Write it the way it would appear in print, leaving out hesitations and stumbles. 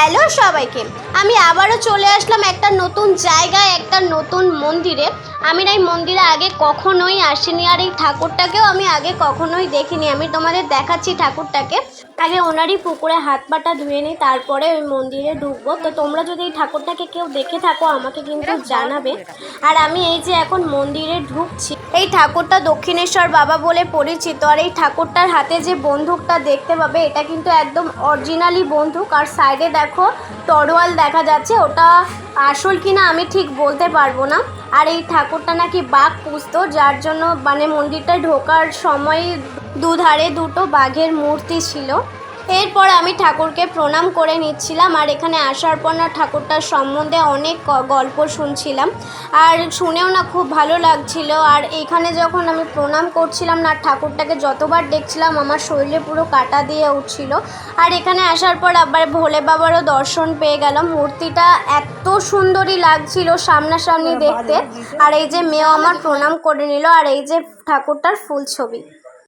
Hello সবাইকে, আমি আবারও চলে আসলাম একটা নতুন জায়গায়, একটা নতুন মন্দিরে। আমি এই মন্দিরে আগে কখনোই আসিনি, আর এই ঠাকুরটাকেও আমি আগে কখনোই দেখিনি। আমি তোমাদের দেখাচ্ছি ঠাকুরটাকে। আগে ওনারই পুকুরে হাত পাটা ধুয়ে নিই, তারপরে ওই মন্দিরে ঢুকবো। তো তোমরা যদি এই ঠাকুরটাকে কেউ দেখে থাকো আমাকে কিন্তু জানাবে। আর আমি এই যে এখন মন্দিরে ঢুকছি, এই ঠাকুরটা দক্ষিণেশ্বর বাবা বলে পরিচিত। আর এই ঠাকুরটার হাতে যে বন্দুকটা দেখতে পাবে, এটা কিন্তু একদম অরিজিনালি বন্দুক। আর সাইডে দেখো তরোয়াল দেখা যাচ্ছে, ওটা আসল কিনা আমি ঠিক বলতে পারবো না। আর এই ঠাকুরটা নাকি বাঘ পুষতো, যার জন্য মানে মন্দিরটা ঢোকার সময় দুধারে দুটো বাঘের মূর্তি ছিল। এরপর আমি ঠাকুরকে প্রণাম করে নিচ্ছিলাম, আর এখানে আসার পর না ঠাকুরটার সম্বন্ধে অনেক গল্প শুনছিলাম, আর শুনেও না খুব ভালো লাগছিল। আর এখানে যখন আমি প্রণাম করছিলাম না, ঠাকুরটাকে যতবার দেখছিলাম আমার শরীরে পুরো কাঁটা দিয়ে উঠছিল। আর এখানে আসার পর আবার ভোলে বাবারও দর্শন পেয়ে গেলাম। মূর্তিটা এত সুন্দরই লাগছিল সামনাসামনি দেখতে। আর এই যে মেয়েও আমার প্রণাম করে নিল, আর এই যে ঠাকুরটার ফুল ছবি।